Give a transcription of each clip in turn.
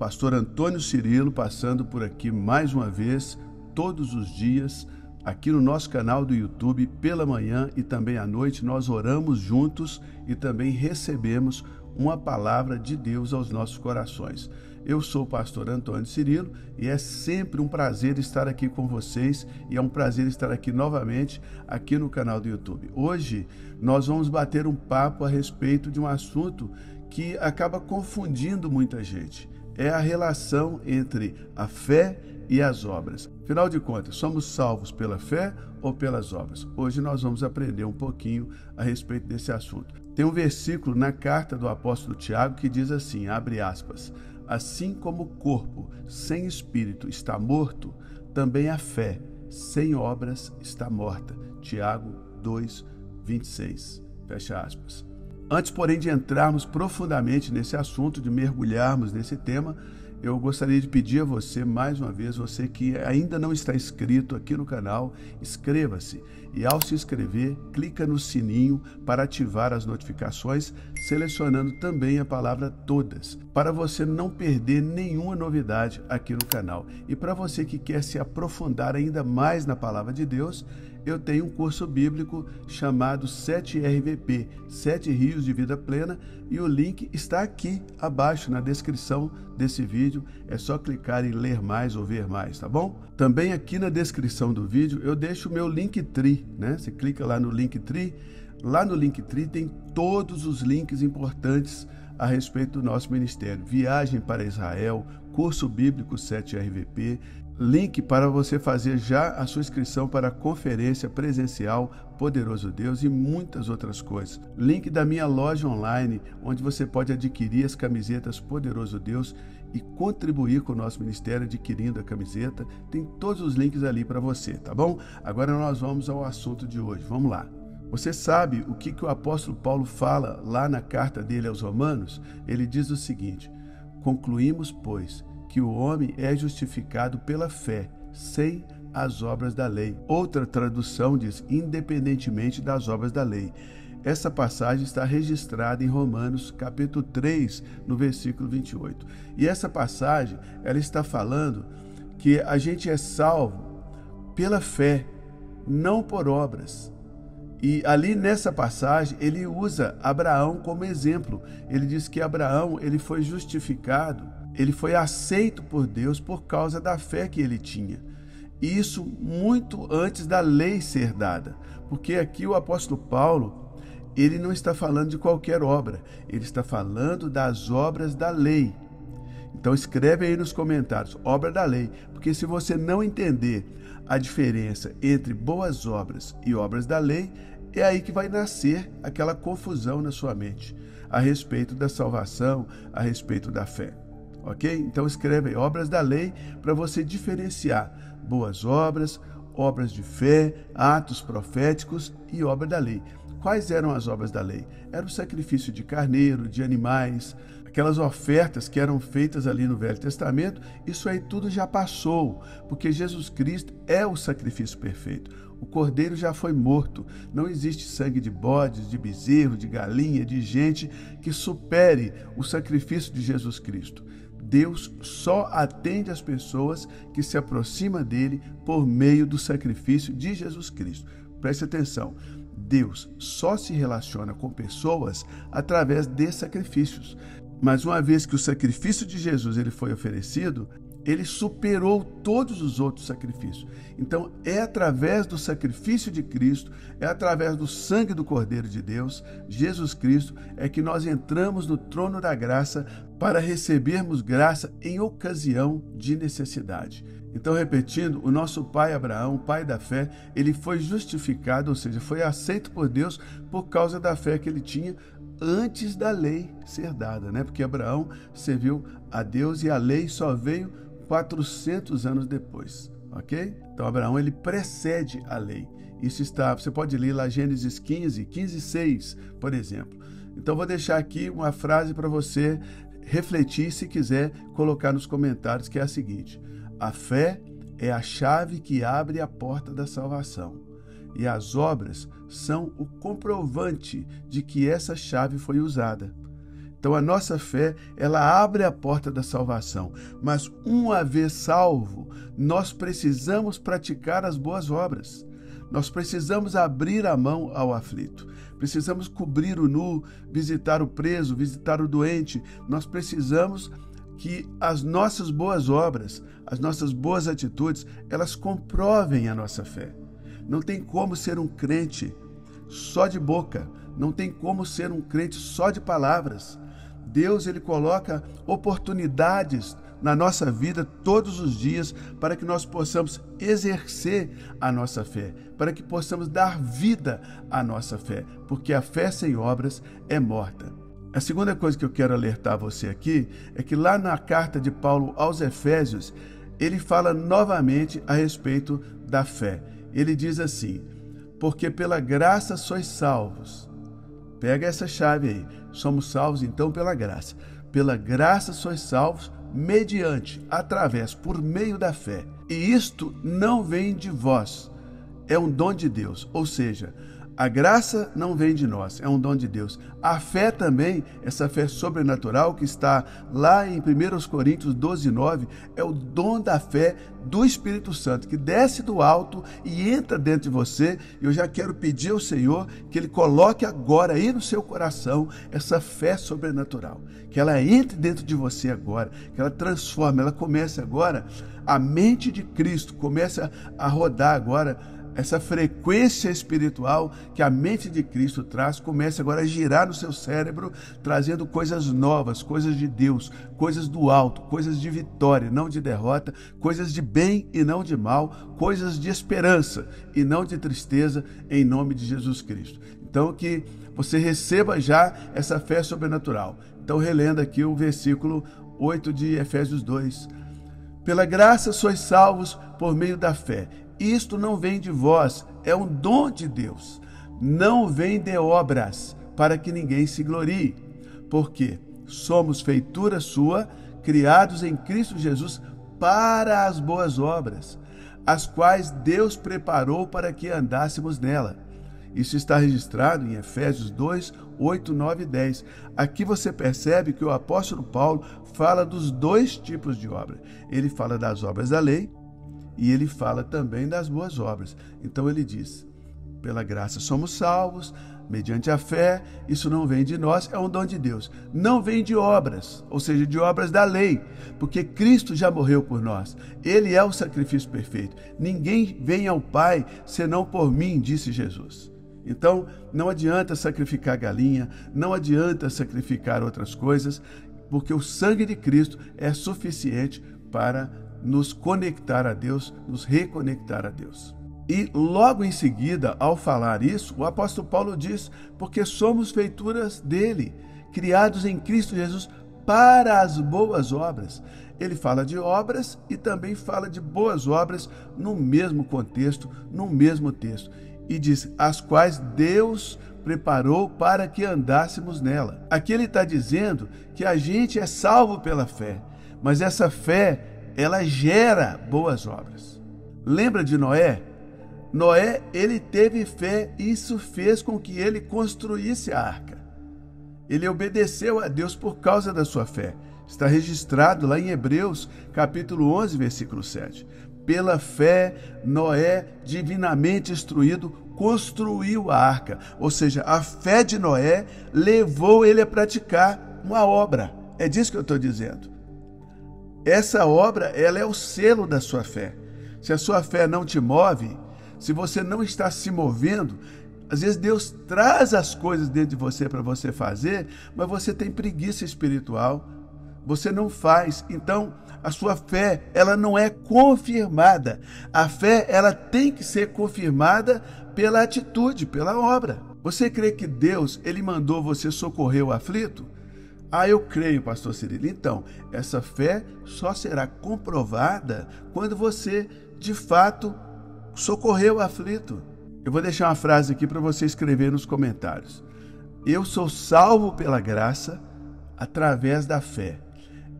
pastor Antônio Cirilo, passando por aqui mais uma vez, todos os dias, aqui no nosso canal do YouTube, pela manhã e também à noite, nós oramos juntos e também recebemos uma palavra de Deus aos nossos corações. Eu sou o pastor Antônio Cirilo e é sempre um prazer estar aqui com vocês e é um prazer estar aqui novamente aqui no canal do YouTube. Hoje nós vamos bater um papo a respeito de um assunto que acaba confundindo muita gente. É a relação entre a fé e as obras. Afinal de contas, somos salvos pela fé ou pelas obras? Hoje nós vamos aprender um pouquinho a respeito desse assunto. Tem um versículo na carta do apóstolo Tiago que diz assim, abre aspas, assim como o corpo sem espírito está morto, também a fé sem obras está morta. Tiago 2, 26, fecha aspas. Antes, porém, de entrarmos profundamente nesse assunto, de mergulharmos nesse tema, eu gostaria de pedir a você, mais uma vez, você que ainda não está inscrito aqui no canal, inscreva-se. E ao se inscrever, clica no sininho para ativar as notificações, selecionando também a palavra todas, para você não perder nenhuma novidade aqui no canal. E para você que quer se aprofundar ainda mais na palavra de Deus, eu tenho um curso bíblico chamado 7RVP, 7 Rios de Vida Plena, e o link está aqui abaixo na descrição desse vídeo. É só clicar em ler mais ou ver mais, tá bom? Também aqui na descrição do vídeo eu deixo o meu Linktree, né? Você clica lá no Linktree, lá no Linktree tem todos os links importantes a respeito do nosso ministério. Viagem para Israel, curso bíblico 7RVP, link para você fazer já a sua inscrição para a conferência presencial Poderoso Deus e muitas outras coisas. Link da minha loja online, onde você pode adquirir as camisetas Poderoso Deus e contribuir com o nosso ministério adquirindo a camiseta. Tem todos os links ali para você, tá bom? Agora nós vamos ao assunto de hoje. Vamos lá. Você sabe o que o apóstolo Paulo fala lá na carta dele aos Romanos? Ele diz o seguinte, concluímos, pois, que o homem é justificado pela fé, sem as obras da lei. Outra tradução diz, independentemente das obras da lei. Essa passagem está registrada em Romanos, capítulo 3, no versículo 28. E essa passagem, ela está falando que a gente é salvo pela fé, não por obras. E ali nessa passagem, ele usa Abraão como exemplo. Ele diz que Abraão, ele foi justificado, ele foi aceito por Deus por causa da fé que ele tinha. E isso muito antes da lei ser dada. Porque aqui o apóstolo Paulo, ele não está falando de qualquer obra, ele está falando das obras da lei. Então escreve aí nos comentários, obra da lei, porque se você não entender a diferença entre boas obras e obras da lei, é aí que vai nascer aquela confusão na sua mente a respeito da salvação, a respeito da fé. Ok? Então escreve aí, obras da lei, para você diferenciar boas obras, obras de fé, atos proféticos e obra da lei. Quais eram as obras da lei? Era o sacrifício de carneiro, de animais, aquelas ofertas que eram feitas ali no Velho Testamento. Isso aí tudo já passou, porque Jesus Cristo é o sacrifício perfeito. O cordeiro já foi morto. Não existe sangue de bodes, de bezerro, de galinha, de gente que supere o sacrifício de Jesus Cristo. Deus só atende as pessoas que se aproximam dele por meio do sacrifício de Jesus Cristo. Preste atenção, Deus só se relaciona com pessoas através de sacrifícios. Mas uma vez que o sacrifício de Jesus ele foi oferecido, ele superou todos os outros sacrifícios. Então, é através do sacrifício de Cristo, é através do sangue do Cordeiro de Deus, Jesus Cristo, é que nós entramos no trono da graça para recebermos graça em ocasião de necessidade. Então, repetindo, o nosso pai Abraão, pai da fé, ele foi justificado, ou seja, foi aceito por Deus por causa da fé que ele tinha antes da lei ser dada, né? Porque Abraão serviu a Deus e a lei só veio 400 anos depois, ok? Então Abraão ele precede a lei. Isso está, você pode ler lá Gênesis 15:6, por exemplo. Então vou deixar aqui uma frase para você refletir, se quiser colocar nos comentários, que é a seguinte: a fé é a chave que abre a porta da salvação, e as obras são o comprovante de que essa chave foi usada. Então a nossa fé, ela abre a porta da salvação. Mas uma vez salvo, nós precisamos praticar as boas obras. Nós precisamos abrir a mão ao aflito. Precisamos cobrir o nu, visitar o preso, visitar o doente. Nós precisamos que as nossas boas obras, as nossas boas atitudes, elas comprovem a nossa fé. Não tem como ser um crente só de boca. Não tem como ser um crente só de palavras. Deus, ele coloca oportunidades na nossa vida todos os dias para que nós possamos exercer a nossa fé, para que possamos dar vida à nossa fé, porque a fé sem obras é morta. A segunda coisa que eu quero alertar você aqui é que lá na carta de Paulo aos Efésios, ele fala novamente a respeito da fé. Ele diz assim: porque pela graça sois salvos. Pega essa chave aí. Somos salvos então pela graça. Pela graça sois salvos mediante, através, por meio da fé. E isto não vem de vós, é um dom de Deus. Ou seja, a graça não vem de nós, é um dom de Deus. A fé também, essa fé sobrenatural que está lá em 1 Coríntios 12:9, é o dom da fé do Espírito Santo, que desce do alto e entra dentro de você. E eu já quero pedir ao Senhor que Ele coloque agora aí no seu coração essa fé sobrenatural, que ela entre dentro de você agora, que ela transforme, ela comece agora, a mente de Cristo comece a rodar agora, essa frequência espiritual que a mente de Cristo traz, comece agora a girar no seu cérebro, trazendo coisas novas, coisas de Deus, coisas do alto, coisas de vitória, não de derrota, coisas de bem e não de mal, coisas de esperança e não de tristeza, em nome de Jesus Cristo. Então, que você receba já essa fé sobrenatural. Então, relendo aqui o versículo 8 de Efésios 2. Pela graça sois salvos por meio da fé. Isto não vem de vós, é um dom de Deus. Não vem de obras, para que ninguém se glorie. Porque somos feitura sua, criados em Cristo Jesus para as boas obras, as quais Deus preparou para que andássemos nela. Isso está registrado em Efésios 2, 8, 9 e 10. Aqui você percebe que o apóstolo Paulo fala dos dois tipos de obra. Ele fala das obras da lei, e ele fala também das boas obras. Então ele diz: pela graça somos salvos, mediante a fé. Isso não vem de nós, é um dom de Deus. Não vem de obras, ou seja, de obras da lei, porque Cristo já morreu por nós. Ele é o sacrifício perfeito. Ninguém vem ao Pai senão por mim, disse Jesus. Então, não adianta sacrificar galinha, não adianta sacrificar outras coisas, porque o sangue de Cristo é suficiente para nos conectar a Deus, nos reconectar a Deus. E logo em seguida, ao falar isso, o apóstolo Paulo diz: porque somos feituras dele, criados em Cristo Jesus para as boas obras. Ele fala de obras e também fala de boas obras no mesmo contexto, no mesmo texto. E diz: as quais Deus preparou para que andássemos nela. Aqui ele está dizendo que a gente é salvo pela fé, mas essa fé, ela gera boas obras. Lembra de Noé? Noé, ele teve fé e isso fez com que ele construísse a arca. Ele obedeceu a Deus por causa da sua fé. Está registrado lá em Hebreus, capítulo 11, versículo 7. Pela fé, Noé, divinamente instruído, construiu a arca. Ou seja, a fé de Noé levou ele a praticar uma obra. É disso que eu estou dizendo. Essa obra, ela é o selo da sua fé. Se a sua fé não te move, se você não está se movendo, às vezes Deus traz as coisas dentro de você para você fazer, mas você tem preguiça espiritual, você não faz. Então, a sua fé, ela não é confirmada. A fé, ela tem que ser confirmada pela atitude, pela obra. Você crê que Deus, ele mandou você socorrer o aflito? Ah, eu creio, pastor Cirilo. Então, essa fé só será comprovada quando você, de fato, socorreu o aflito. Eu vou deixar uma frase aqui para você escrever nos comentários. Eu sou salvo pela graça através da fé.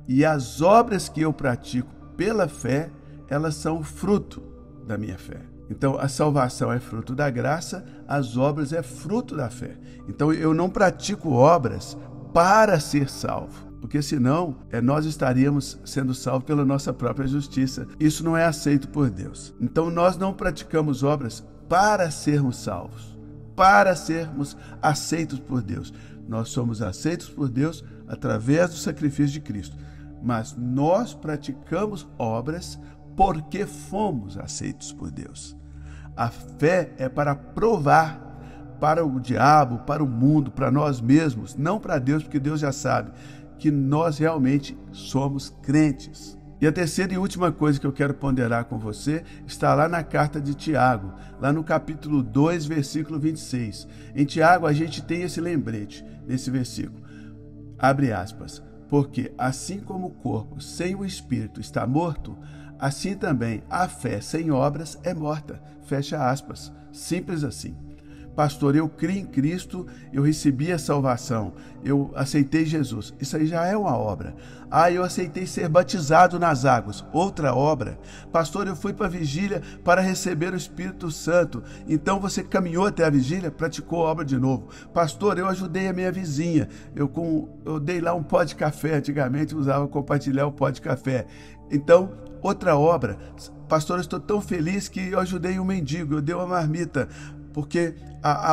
E as obras que eu pratico pela fé, elas são fruto da minha fé. Então, a salvação é fruto da graça, as obras é fruto da fé. Então, eu não pratico obras para ser salvo. Porque senão, nós estaríamos sendo salvos pela nossa própria justiça. Isso não é aceito por Deus. Então nós não praticamos obras para sermos salvos, para sermos aceitos por Deus. Nós somos aceitos por Deus através do sacrifício de Cristo. Mas nós praticamos obras porque fomos aceitos por Deus. A fé é para provar para o diabo, para o mundo, para nós mesmos, não para Deus, porque Deus já sabe que nós realmente somos crentes. E a terceira e última coisa que eu quero ponderar com você está lá na carta de Tiago, lá no capítulo 2, versículo 26. Em Tiago a gente tem esse lembrete, nesse versículo. Abre aspas. Porque assim como o corpo sem o espírito está morto, assim também a fé sem obras é morta. Fecha aspas. Simples assim. Pastor, eu criei em Cristo, eu recebi a salvação, eu aceitei Jesus. Isso aí já é uma obra. Eu aceitei ser batizado nas águas. Outra obra. Pastor, eu fui para a vigília para receber o Espírito Santo. Então você caminhou até a vigília, praticou a obra de novo. Pastor, eu ajudei a minha vizinha. Eu dei lá um pó de café. Antigamente usava compartilhar o pó de café. Então, outra obra. Pastor, eu estou tão feliz que eu ajudei um mendigo, eu dei uma marmita. Porque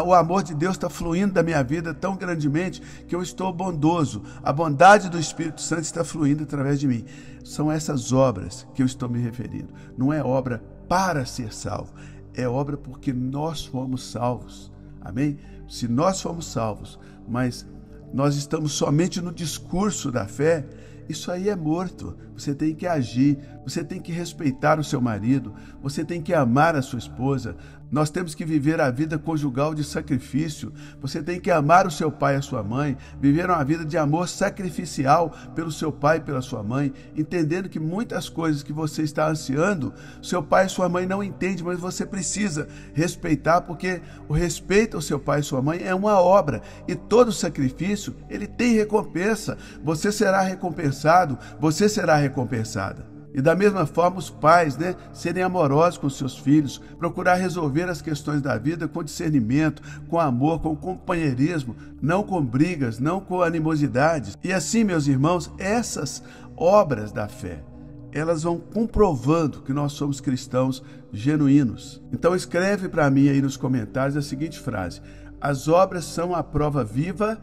o amor de Deus está fluindo da minha vida tão grandemente que eu estou bondoso. A bondade do Espírito Santo está fluindo através de mim. São essas obras que eu estou me referindo. Não é obra para ser salvo, é obra porque nós fomos salvos. Amém? Se nós fomos salvos, mas nós estamos somente no discurso da fé, isso aí é morto. Você tem que agir, você tem que respeitar o seu marido, você tem que amar a sua esposa. Nós temos que viver a vida conjugal de sacrifício. Você tem que amar o seu pai e a sua mãe, viver uma vida de amor sacrificial pelo seu pai e pela sua mãe, entendendo que muitas coisas que você está ansiando, seu pai e sua mãe não entendem, mas você precisa respeitar, porque o respeito ao seu pai e sua mãe é uma obra, e todo sacrifício, ele tem recompensa. Você será recompensado, você será recompensada. E da mesma forma os pais, serem amorosos com seus filhos, procurar resolver as questões da vida com discernimento, com amor, com companheirismo, não com brigas, não com animosidades. E assim, meus irmãos, essas obras da fé, elas vão comprovando que nós somos cristãos genuínos. Então escreve para mim aí nos comentários a seguinte frase: as obras são a prova viva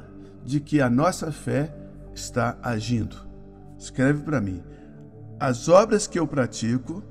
de que a nossa fé está agindo. Escreve para mim. As obras que eu pratico,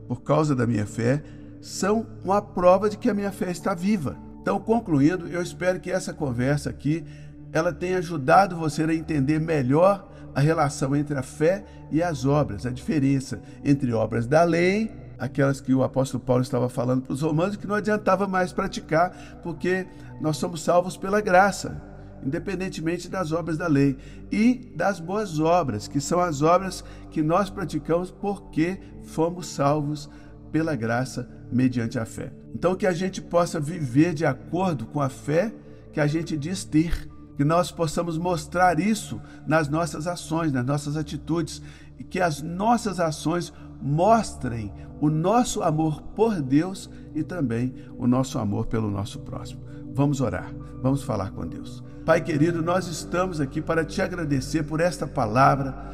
por causa da minha fé, são uma prova de que a minha fé está viva. Então, concluindo, eu espero que essa conversa aqui, ela tenha ajudado você a entender melhor a relação entre a fé e as obras, a diferença entre obras da lei, aquelas que o apóstolo Paulo estava falando para os romanos, que não adiantava mais praticar, porque nós somos salvos pela graça, independentemente das obras da lei, e das boas obras, que são as obras que nós praticamos porque fomos salvos pela graça mediante a fé. Então que a gente possa viver de acordo com a fé que a gente diz ter, que nós possamos mostrar isso nas nossas ações, nas nossas atitudes, e que as nossas ações mostrem o nosso amor por Deus e também o nosso amor pelo nosso próximo. Vamos orar, vamos falar com Deus. Pai querido, nós estamos aqui para te agradecer por essa palavra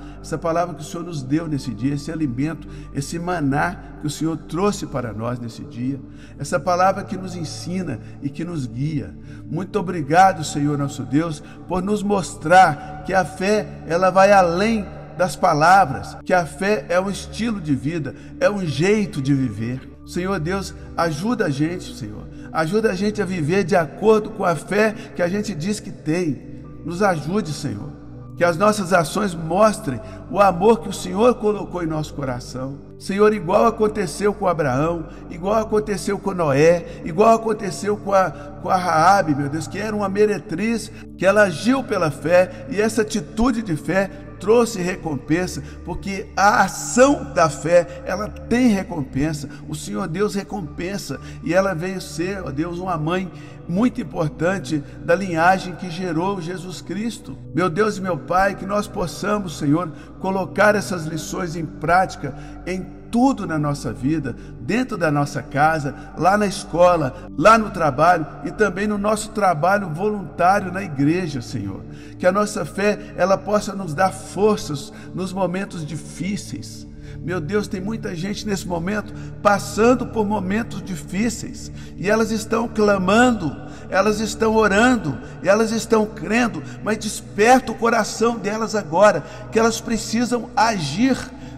que o Senhor nos deu nesse dia, esse alimento, esse maná que o Senhor trouxe para nós nesse dia, essa palavra que nos ensina e que nos guia. Muito obrigado, Senhor nosso Deus, por nos mostrar que a fé, ela vai além das palavras, que a fé é um estilo de vida, é um jeito de viver. Senhor Deus, ajuda a gente, Senhor. Ajuda a gente a viver de acordo com a fé que a gente diz que tem. Nos ajude, Senhor. Que as nossas ações mostrem o amor que o Senhor colocou em nosso coração. Senhor, igual aconteceu com Abraão, igual aconteceu com Noé, igual aconteceu com a Raabe, meu Deus, que era uma meretriz, que ela agiu pela fé, e essa atitude de fé trouxe recompensa, porque a ação da fé, ela tem recompensa. O Senhor Deus recompensa, e ela veio ser, ó Deus, uma mãe muito importante da linhagem que gerou Jesus Cristo. Meu Deus e meu Pai, que nós possamos, Senhor, colocar essas lições em prática em tudo na nossa vida, dentro da nossa casa, lá na escola, lá no trabalho e também no nosso trabalho voluntário na igreja, Senhor. Que a nossa fé, ela possa nos dar forças nos momentos difíceis. Meu Deus, tem muita gente nesse momento passando por momentos difíceis e elas estão clamando, elas estão orando, elas estão crendo, mas desperta o coração delas agora, que elas precisam agir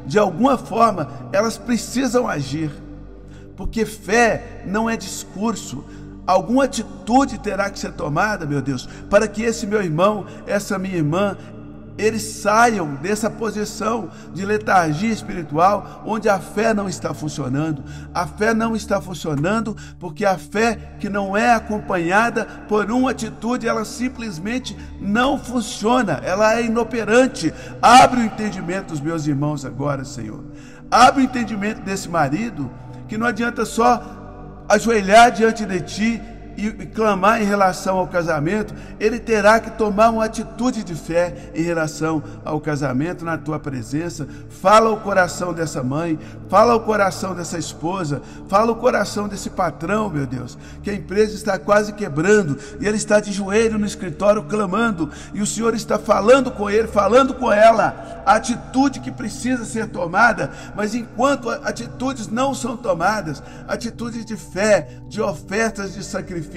de alguma forma, elas precisam agir, porque fé não é discurso. Alguma atitude terá que ser tomada, meu Deus, para que esse meu irmão, essa minha irmã, eles saiam dessa posição de letargia espiritual, onde a fé não está funcionando. A fé não está funcionando porque a fé que não é acompanhada por uma atitude, ela simplesmente não funciona, ela é inoperante. Abre o entendimento dos meus irmãos agora, Senhor. Abre o entendimento desse marido, que não adianta só ajoelhar diante de Ti e clamar em relação ao casamento, ele terá que tomar uma atitude de fé em relação ao casamento na tua presença. Fala o coração dessa mãe, fala o coração dessa esposa, fala o coração desse patrão, meu Deus, que a empresa está quase quebrando e ele está de joelho no escritório clamando, e o Senhor está falando com ele, falando com ela a atitude que precisa ser tomada, mas enquanto atitudes não são tomadas, atitudes de fé, de ofertas de sacrifícios,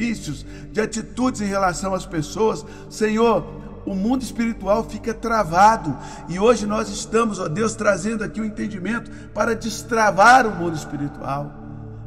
de atitudes em relação às pessoas, Senhor, o mundo espiritual fica travado, e hoje nós estamos, ó Deus, trazendo aqui o entendimento para destravar o mundo espiritual,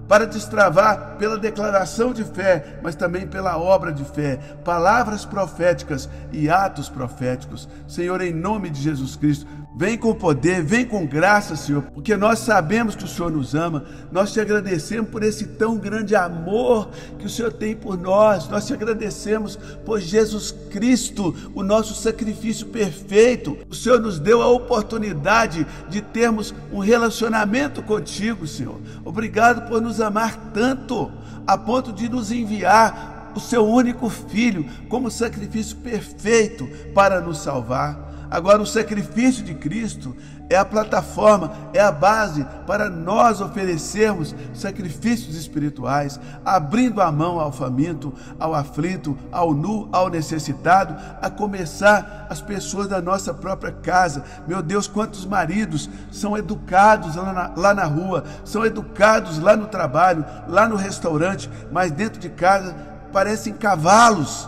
para destravar pela declaração de fé, mas também pela obra de fé, palavras proféticas e atos proféticos. Senhor, em nome de Jesus Cristo, vem com poder, vem com graça, Senhor, porque nós sabemos que o Senhor nos ama. Nós te agradecemos por esse tão grande amor que o Senhor tem por nós. Nós te agradecemos por Jesus Cristo, o nosso sacrifício perfeito. O Senhor nos deu a oportunidade de termos um relacionamento contigo, Senhor. Obrigado por nos amar tanto, a ponto de nos enviar o seu único Filho como sacrifício perfeito para nos salvar. Agora, o sacrifício de Cristo é a plataforma, é a base para nós oferecermos sacrifícios espirituais, abrindo a mão ao faminto, ao aflito, ao nu, ao necessitado, a começar as pessoas da nossa própria casa. Meu Deus, quantos maridos são educados lá na rua, são educados lá no trabalho, lá no restaurante, mas dentro de casa parecem cavalos.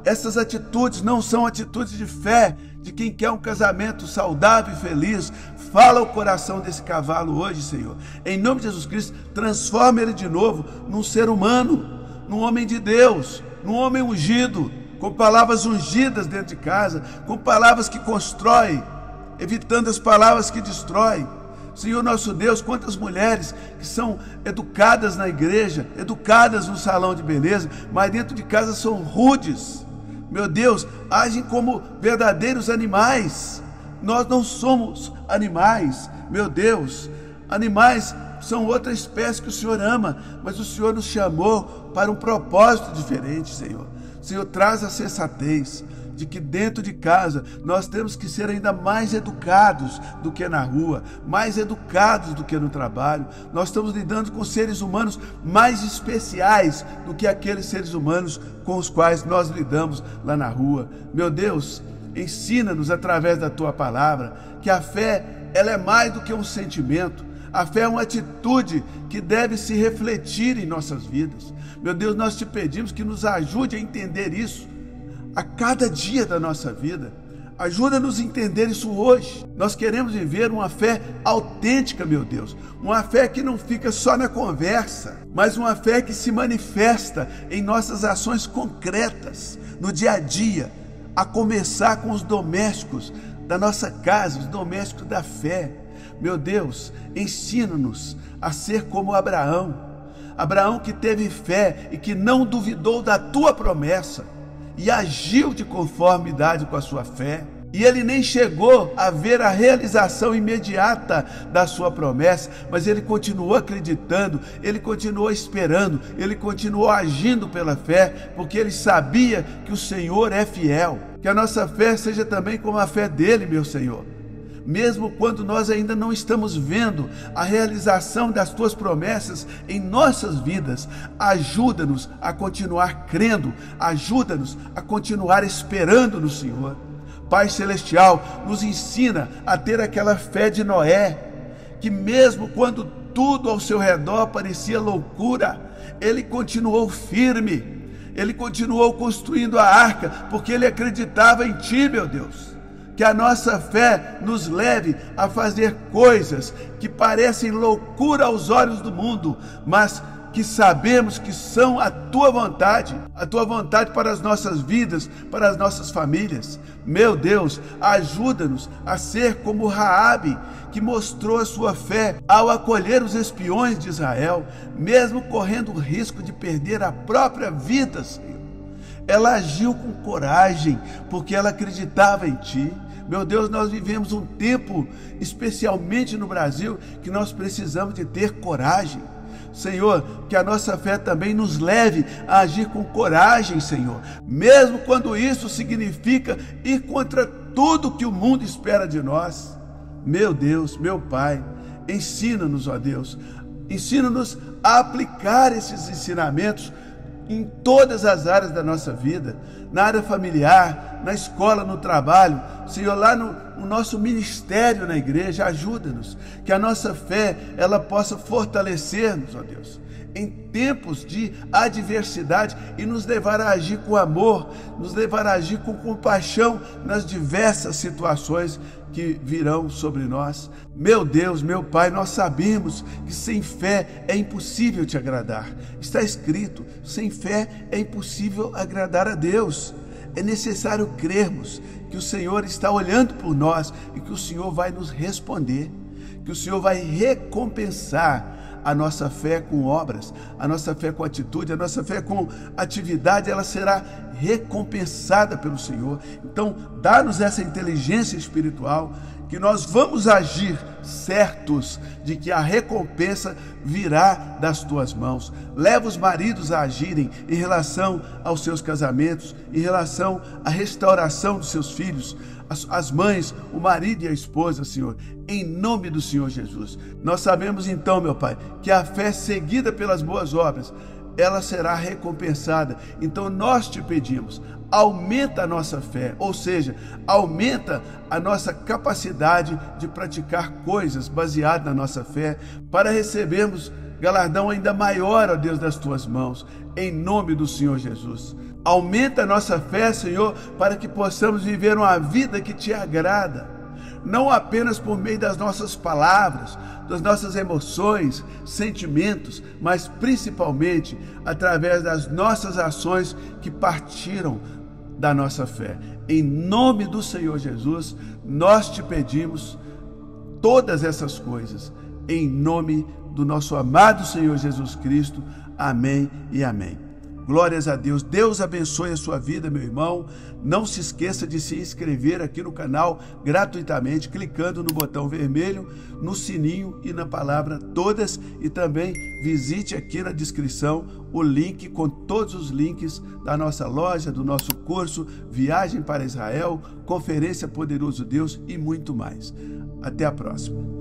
Essas atitudes não são atitudes de fé, de quem quer um casamento saudável e feliz. Fala o coração desse cavalo hoje, Senhor. Em nome de Jesus Cristo, transforma ele de novo num ser humano, num homem de Deus, num homem ungido, com palavras ungidas dentro de casa, com palavras que constroem, evitando as palavras que destroem. Senhor nosso Deus, quantas mulheres que são educadas na igreja, educadas no salão de beleza, mas dentro de casa são rudes. Meu Deus, agem como verdadeiros animais. Nós não somos animais, meu Deus. Animais são outra espécie que o Senhor ama, mas o Senhor nos chamou para um propósito diferente, Senhor. Senhor, traz a sensatez de que dentro de casa nós temos que ser ainda mais educados do que na rua, mais educados do que no trabalho. Nós estamos lidando com seres humanos mais especiais do que aqueles seres humanos com os quais nós lidamos lá na rua. Meu Deus, ensina-nos através da Tua palavra que a fé, ela é mais do que um sentimento. A fé é uma atitude que deve se refletir em nossas vidas. Meu Deus, nós te pedimos que nos ajude a entender isso a cada dia da nossa vida. Ajuda-nos a entender isso hoje. Nós queremos viver uma fé autêntica, meu Deus. Uma fé que não fica só na conversa, mas uma fé que se manifesta em nossas ações concretas, no dia a dia, a começar com os domésticos da nossa casa, os domésticos da fé. Meu Deus, ensina-nos a ser como Abraão. Abraão que teve fé e que não duvidou da Tua promessa e agiu de conformidade com a sua fé. E ele nem chegou a ver a realização imediata da sua promessa, mas ele continuou acreditando, ele continuou esperando, ele continuou agindo pela fé, porque ele sabia que o Senhor é fiel. Que a nossa fé seja também como a fé dele, meu Senhor. Mesmo quando nós ainda não estamos vendo a realização das tuas promessas em nossas vidas, ajuda-nos a continuar crendo, ajuda-nos a continuar esperando no Senhor. Pai Celestial, nos ensina a ter aquela fé de Noé, que mesmo quando tudo ao seu redor parecia loucura, ele continuou firme, ele continuou construindo a arca, porque ele acreditava em Ti, meu Deus. Que a nossa fé nos leve a fazer coisas que parecem loucura aos olhos do mundo, mas que sabemos que são a Tua vontade para as nossas vidas, para as nossas famílias. Meu Deus, ajuda-nos a ser como Raabe, que mostrou a sua fé ao acolher os espiões de Israel, mesmo correndo o risco de perder a própria vida, Senhor. Ela agiu com coragem, porque ela acreditava em Ti. Meu Deus, nós vivemos um tempo, especialmente no Brasil, que nós precisamos de ter coragem. Senhor, que a nossa fé também nos leve a agir com coragem, Senhor, mesmo quando isso significa ir contra tudo que o mundo espera de nós. Meu Deus, meu Pai, ensina-nos, ó Deus, ensina-nos a aplicar esses ensinamentos em todas as áreas da nossa vida, na área familiar, na escola, no trabalho, Senhor, lá no nosso ministério na igreja. Ajuda-nos, que a nossa fé, ela possa fortalecer-nos, ó Deus, em tempos de adversidade e nos levar a agir com amor, nos levar a agir com compaixão nas diversas situações que virão sobre nós. Meu Deus, meu Pai, nós sabemos que sem fé é impossível Te agradar. Está escrito, sem fé é impossível agradar a Deus. É necessário crermos que o Senhor está olhando por nós e que o Senhor vai nos responder, que o Senhor vai recompensar a nossa fé com obras, a nossa fé com atitude, a nossa fé com atividade, ela será recompensada pelo Senhor. Então, dá-nos essa inteligência espiritual, que nós vamos agir certos de que a recompensa virá das Tuas mãos. Leva os maridos a agirem em relação aos seus casamentos, em relação à restauração dos seus filhos, as mães, o marido e a esposa, Senhor, em nome do Senhor Jesus. Nós sabemos então, meu Pai, que a fé seguida pelas boas obras, ela será recompensada. Então nós Te pedimos, aumenta a nossa fé, ou seja, aumenta a nossa capacidade de praticar coisas baseadas na nossa fé, para recebermos galardão ainda maior, ó Deus, das Tuas mãos, em nome do Senhor Jesus. Aumenta a nossa fé, Senhor, para que possamos viver uma vida que Te agrada, não apenas por meio das nossas palavras, das nossas emoções, sentimentos, mas principalmente através das nossas ações que partiram da nossa fé. Em nome do Senhor Jesus, nós Te pedimos todas essas coisas, em nome do nosso amado Senhor Jesus Cristo. Amém e amém. Glórias a Deus. Deus abençoe a sua vida, meu irmão. Não se esqueça de se inscrever aqui no canal gratuitamente, clicando no botão vermelho, no sininho e na palavra todas. E também visite aqui na descrição o link com todos os links da nossa loja, do nosso curso Viagem para Israel, Conferência Poderoso Deus e muito mais. Até a próxima.